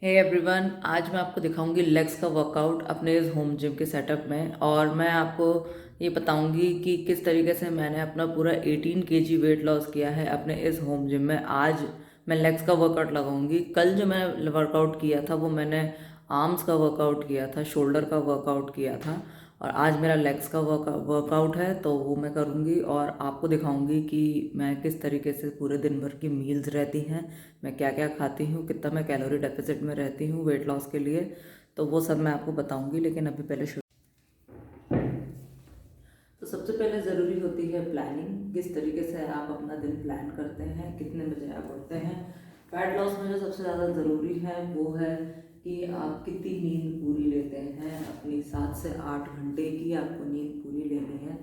Hey everyone, आज मैं आपको दिखाऊंगी लेग्स का वर्कआउट अपने इस होम जिम के सेटअप में। और मैं आपको ये बताऊंगी कि किस तरीके से मैंने अपना पूरा 18 केजी वेट लॉस किया है अपने इस होम जिम में। आज मैं लेग्स का वर्कआउट लगाऊंगी। कल जो मैंने वर्कआउट किया था वो मैंने आर्म्स का वर्कआउट किया था, शोल्डर का वर्कआउट किया था, और आज मेरा लेग्स का वर्कआउट है तो वो मैं करूँगी और आपको दिखाऊंगी कि मैं किस तरीके से पूरे दिन भर की मील्स रहती हैं, मैं क्या क्या खाती हूँ, कितना मैं कैलोरी डेफिसिट में रहती हूँ वेट लॉस के लिए। तो वो सब मैं आपको बताऊंगी, लेकिन अभी पहले शुरू। तो सबसे पहले ज़रूरी होती है प्लानिंग। किस तरीके से आप अपना दिन प्लान करते हैं, कितने बजे आप उठते हैं। फैट लॉस में जो सबसे ज़्यादा ज़रूरी है वो है कि आप कितनी नींद पूरी लेते हैं। अपनी 7 से 8 घंटे की आपको नींद पूरी लेनी है,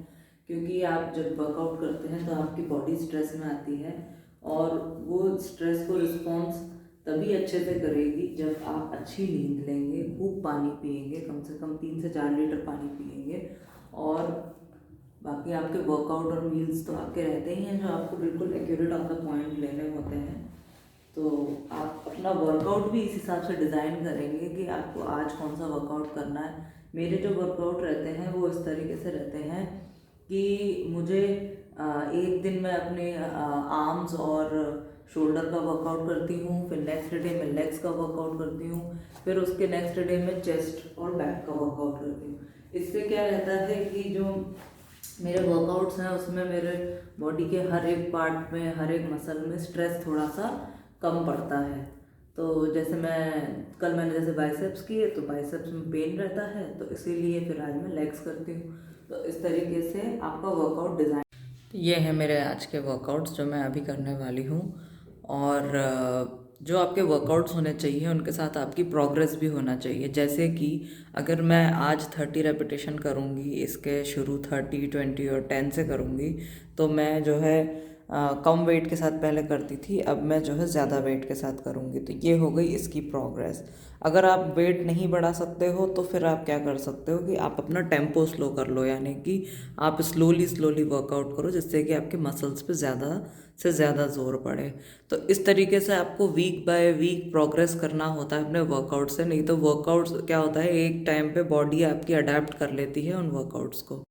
क्योंकि आप जब वर्कआउट करते हैं तो आपकी बॉडी स्ट्रेस में आती है, और वो स्ट्रेस को रिस्पॉन्स तभी अच्छे से करेगी जब आप अच्छी नींद लेंगे, खूब पानी पिएंगे, कम से कम 3 से 4 लीटर पानी पिएंगे। और बाकी आपके वर्कआउट और मील्स तो आपके रहते ही हैं जो आपको बिल्कुल एक्यूरेट ऑन द पॉइंट लेने होते हैं। तो आप अपना वर्कआउट भी इस हिसाब से डिज़ाइन करेंगे कि आपको आज कौन सा वर्कआउट करना है। मेरे जो वर्कआउट रहते हैं वो इस तरीके से रहते हैं कि मुझे एक दिन मैं अपने आर्म्स और शोल्डर का वर्कआउट करती हूँ, फिर नेक्स्ट डे मैं लेग्स का वर्कआउट करती हूँ, फिर उसके नेक्स्ट डे मैं चेस्ट और बैक का वर्कआउट करती हूँ। इससे क्या रहता है कि जो मेरे वर्कआउट्स हैं उसमें मेरे बॉडी के हर एक पार्ट में, हर एक मसल में स्ट्रेस थोड़ा सा कम पड़ता है। तो जैसे मैंने जैसे बाइसेप्स किए तो बाइसेप्स में पेन रहता है, तो इसीलिए फिर आज मैं लेग्स करती हूँ। तो इस तरीके से आपका वर्कआउट डिज़ाइन। ये है मेरे आज के वर्कआउट्स जो मैं अभी करने वाली हूँ। और जो आपके वर्कआउट्स होने चाहिए उनके साथ आपकी प्रोग्रेस भी होना चाहिए। जैसे कि अगर मैं आज 30 रेपिटेशन करूँगी, इसके शुरू 30, 20 और 10 से करूँगी, तो मैं जो है कम वेट के साथ पहले करती थी, अब मैं जो है ज़्यादा वेट के साथ करूँगी। तो ये हो गई इसकी प्रोग्रेस। अगर आप वेट नहीं बढ़ा सकते हो तो फिर आप क्या कर सकते हो कि आप अपना टेम्पो स्लो कर लो, यानी कि आप स्लोली स्लोली वर्कआउट करो, जिससे कि आपके मसल्स पे ज़्यादा से ज़्यादा जोर पड़े। तो इस तरीके से आपको वीक बाय वीक प्रोग्रेस करना होता है अपने वर्कआउट से। नहीं तो वर्कआउट्स क्या होता है, एक टाइम पे बॉडी आपकी अडेप्ट कर लेती है उन वर्कआउट्स को।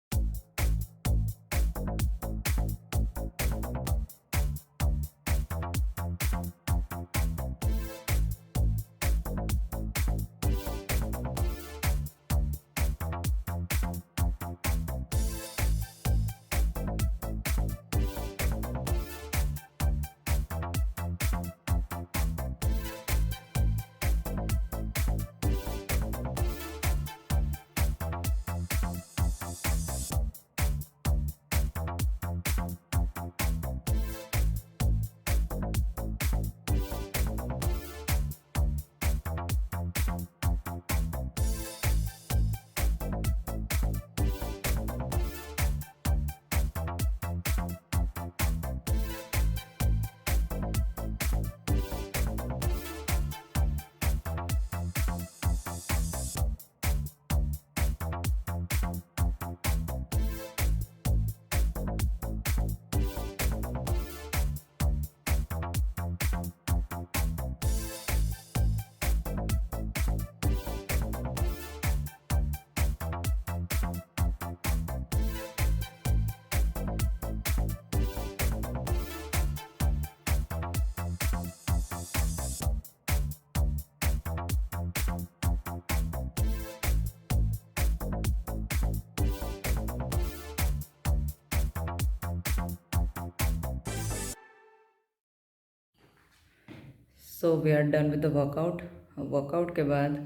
So we are done with the workout. Workout के बाद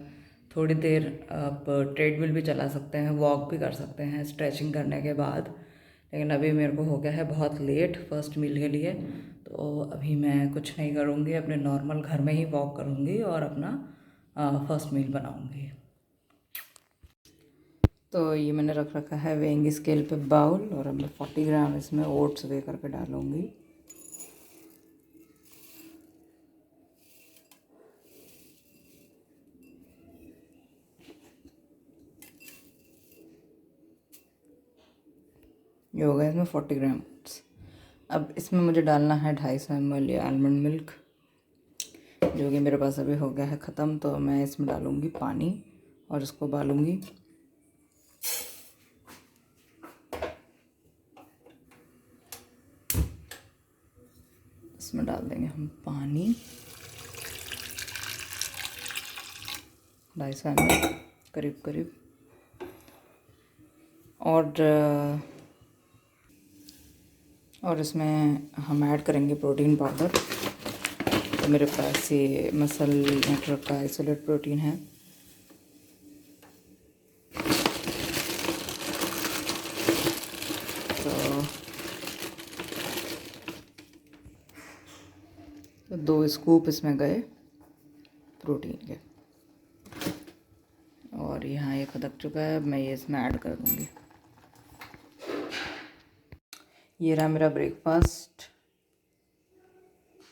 थोड़ी देर आप ट्रेडमिल भी चला सकते हैं, वॉक भी कर सकते हैं स्ट्रेचिंग करने के बाद। लेकिन अभी मेरे को हो गया है बहुत लेट फर्स्ट मील के लिए, तो अभी मैं कुछ नहीं करूँगी, अपने नॉर्मल घर में ही वॉक करूँगी और अपना फर्स्ट मील बनाऊँगी। तो ये मैंने रख रखा है वेइंग स्केल पे बाउल, और अब मैं 40 ग्राम इसमें ओट्स वे करके डालूँगी। ये हो गया इसमें 40 ग्राम ओट्स। अब इसमें मुझे डालना है 250 ml ये आलमंड मिल्क। जो कि मेरे पास अभी हो गया है ख़त्म। तो मैं इसमें डालूँगी पानी और इसको उबालूँगी। इसमें डाल देंगे हम पानी 250 ml करीब करीब। और इसमें हम ऐड करेंगे प्रोटीन पाउडर। तो मेरे पास ये मसल नेटवर्क का आइसोलेट प्रोटीन है। तो 2 स्कूप इसमें गए प्रोटीन के। और यहाँ ये खदक चुका है, मैं ये इसमें ऐड कर दूँगी। ये रहा मेरा ब्रेकफास्ट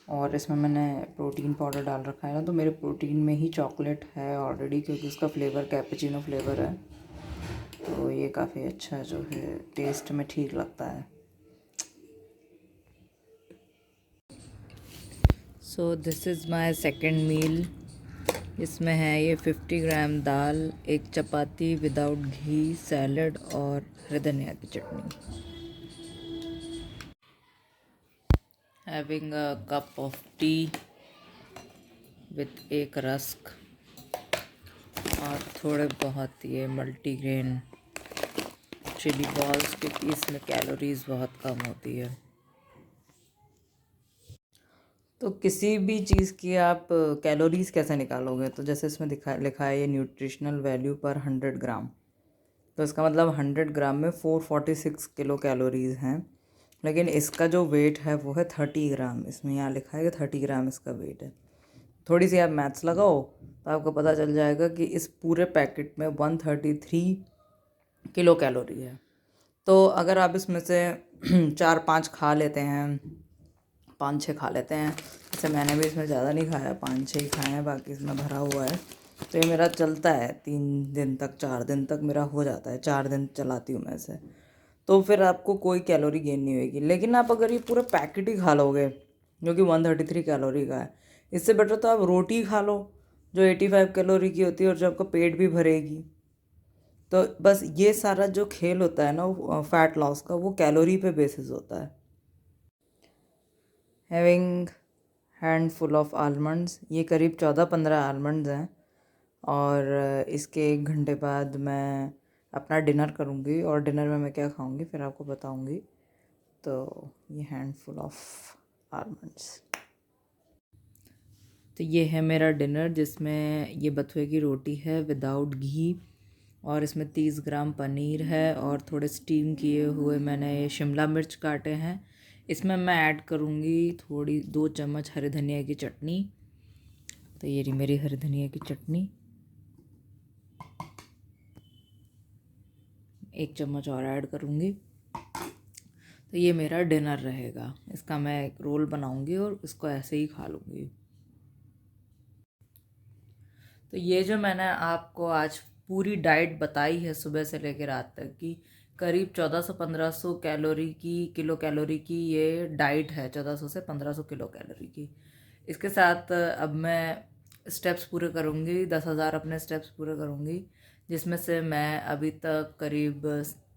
और इसमें मैंने प्रोटीन पाउडर डाल रखा है ना। तो मेरे प्रोटीन में ही चॉकलेट है ऑलरेडी, क्योंकि उसका फ्लेवर कैपेचिनो फ्लेवर है। तो ये काफ़ी अच्छा जो है टेस्ट में ठीक लगता है। So this is my second meal. इसमें है ये 50 ग्राम दाल, 1 चपाती विदाउट घी, सैलड और हरी धनिया की चटनी। Having a cup of tea with एक रस्क और थोड़े बहुत ये मल्टीग्रेन चिली बॉल्स, क्योंकि इसमें कैलोरीज बहुत कम होती है। तो किसी भी चीज़ की आप कैलोरीज कैसे निकालोगे? तो जैसे इसमें लिखा है ये न्यूट्रिशनल वैल्यू पर 100 ग्राम। तो इसका मतलब 100 ग्राम में 446 किलो कैलोरीज हैं। लेकिन इसका जो वेट है वो है 30 ग्राम। इसमें यहाँ लिखा है कि 30 ग्राम इसका वेट है। थोड़ी सी आप मैथ्स लगाओ तो आपको पता चल जाएगा कि इस पूरे पैकेट में 133 किलो कैलोरी है। तो अगर आप इसमें से 4-5 खा लेते हैं, 5-6 खा लेते हैं, जैसे मैंने भी इसमें ज़्यादा नहीं खाया, 5-6 ही खाए हैं, बाकी इसमें भरा हुआ है। तो ये मेरा चलता है 3 दिन तक, 4 दिन तक मेरा हो जाता है। 4 दिन चलाती हूँ मैं इसे। तो फिर आपको कोई कैलोरी गेन नहीं होगी। लेकिन आप अगर ये पूरा पैकेट ही खा लोगे जो कि 133 कैलोरी का है, इससे बेटर तो आप रोटी खा लो जो 85 कैलोरी की होती है और जो आपका पेट भी भरेगी। तो बस ये सारा जो खेल होता है ना फैट लॉस का, वो कैलोरी पे बेसिस होता है। हैविंग हैंडफुल ऑफ आलमंड्स, ये करीब 14-15 आलमंड्स हैं। और इसके 1 घंटे बाद मैं अपना डिनर करूँगी और डिनर में मैं क्या खाऊँगी फिर आपको बताऊँगी। तो ये हैंडफुल ऑफ आलमंड्स। तो ये है मेरा डिनर, जिसमें ये बथुए की रोटी है विदाउट घी, और इसमें 30 ग्राम पनीर है और थोड़े स्टीम किए हुए मैंने ये शिमला मिर्च काटे हैं। इसमें मैं ऐड करूँगी थोड़ी 2 चम्मच हरी धनिया की चटनी। तो ये रही मेरी हरी धनिया की चटनी, 1 चम्मच और ऐड करूँगी। तो ये मेरा डिनर रहेगा। इसका मैं एक रोल बनाऊँगी और इसको ऐसे ही खा लूँगी। तो ये जो मैंने आपको आज पूरी डाइट बताई है सुबह से लेकर रात तक की, करीब 1400-1500 कैलोरी की, किलो कैलोरी की ये डाइट है। 1400 से 1500 किलो कैलोरी की। इसके साथ अब मैं स्टेप्स पूरे करूँगी, 10,000 अपने स्टेप्स पूरे करूँगी, जिसमें से मैं अभी तक करीब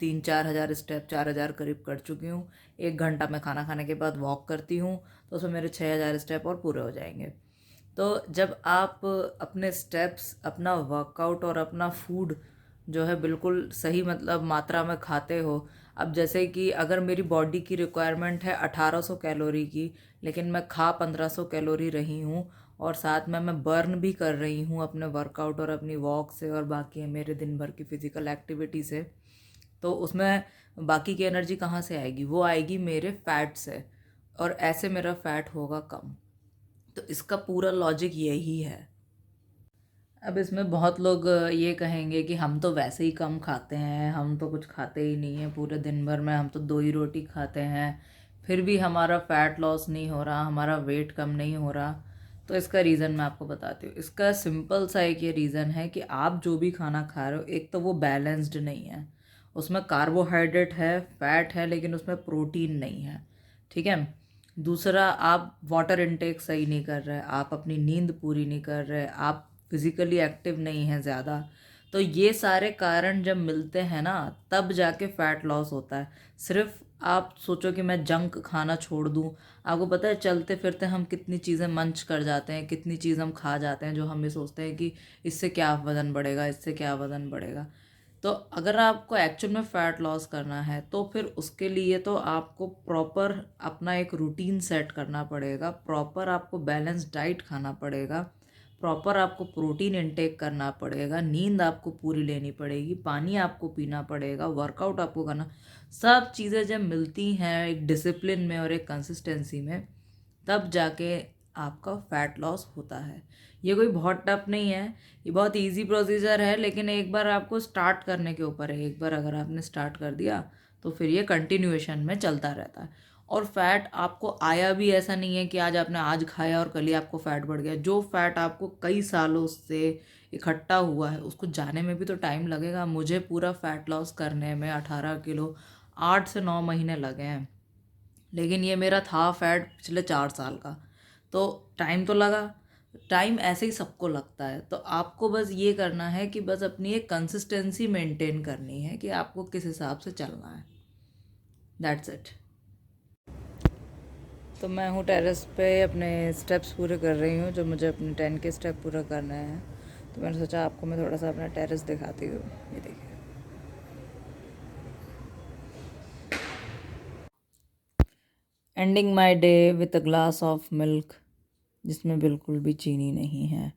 3-4 हज़ार स्टेप, 4,000 करीब कर चुकी हूँ। 1 घंटा मैं खाना खाने के बाद वॉक करती हूँ, तो उसमें मेरे 6,000 स्टेप और पूरे हो जाएंगे। तो जब आप अपने स्टेप्स, अपना वर्कआउट और अपना फूड जो है बिल्कुल सही मतलब मात्रा में खाते हो, अब जैसे कि अगर मेरी बॉडी की रिक्वायरमेंट है 1800 कैलोरी की, लेकिन मैं खा 1500 कैलोरी रही हूँ और साथ में मैं बर्न भी कर रही हूँ अपने वर्कआउट और अपनी वॉक से और बाकी मेरे दिन भर की फ़िज़िकल एक्टिविटी से, तो उसमें बाकी की एनर्जी कहाँ से आएगी? वो आएगी मेरे फैट से, और ऐसे मेरा फैट होगा कम। तो इसका पूरा लॉजिक यही है। अब इसमें बहुत लोग ये कहेंगे कि हम तो वैसे ही कम खाते हैं, हम तो कुछ खाते ही नहीं हैं पूरे दिन भर में, हम तो 2 ही रोटी खाते हैं, फिर भी हमारा फ़ैट लॉस नहीं हो रहा, हमारा वेट कम नहीं हो रहा। तो इसका रीज़न मैं आपको बताती हूँ। इसका सिंपल सा एक ये रीज़न है कि आप जो भी खाना खा रहे हो, एक तो वो बैलेंस्ड नहीं है। उसमें कार्बोहाइड्रेट है, फैट है, लेकिन उसमें प्रोटीन नहीं है। ठीक है। दूसरा, आप वाटर इनटेक सही नहीं कर रहे, आप अपनी नींद पूरी नहीं कर रहे, आप फिज़िकली एक्टिव नहीं हैं ज़्यादा। तो ये सारे कारण जब मिलते हैं ना, तब जाके फ़ैट लॉस होता है। सिर्फ आप सोचो कि मैं जंक खाना छोड़ दूँ, आपको पता है चलते फिरते हम कितनी चीज़ें मंच कर जाते हैं, कितनी चीज़ हम खा जाते हैं जो हम ये सोचते हैं कि इससे क्या वज़न बढ़ेगा, इससे क्या वज़न बढ़ेगा। तो अगर आपको एक्चुअल में फ़ैट लॉस करना है तो फिर उसके लिए तो आपको प्रॉपर अपना एक रूटीन सेट करना पड़ेगा, प्रॉपर आपको बैलेंस डाइट खाना पड़ेगा, प्रॉपर आपको प्रोटीन इनटेक करना पड़ेगा, नींद आपको पूरी लेनी पड़ेगी, पानी आपको पीना पड़ेगा, वर्कआउट आपको करना। सब चीज़ें जब मिलती हैं एक डिसिप्लिन में और एक कंसिस्टेंसी में, तब जाके आपका फ़ैट लॉस होता है। ये कोई बहुत टफ नहीं है, ये बहुत इजी प्रोसीजर है, लेकिन एक बार आपको स्टार्ट करने के ऊपर है। एक बार अगर आपने स्टार्ट कर दिया तो फिर ये कंटिन्यूएशन में चलता रहता है। और फैट आपको आया भी ऐसा नहीं है कि आज आपने आज खाया और कल ही आपको फ़ैट बढ़ गया। जो फैट आपको कई सालों से इकट्ठा हुआ है उसको जाने में भी तो टाइम लगेगा। मुझे पूरा फ़ैट लॉस करने में 18 किलो 8 से 9 महीने लगे हैं, लेकिन ये मेरा था फैट पिछले 4 साल का। तो टाइम तो लगा, टाइम ऐसे ही सबको लगता है। तो आपको बस ये करना है कि बस अपनी एक कंसिस्टेंसी मेंटेन करनी है कि आपको किस हिसाब से चलना है। That's it. तो मैं हूँ टेरेस पे, अपने स्टेप्स पूरे कर रही हूँ जो मुझे अपने 10 के स्टेप पूरा करने हैं। तो मैंने सोचा आपको मैं थोड़ा सा अपना टेरेस दिखाती हूँ। ये देखिए, ending my day with a glass of milk जिसमें बिल्कुल भी चीनी नहीं है।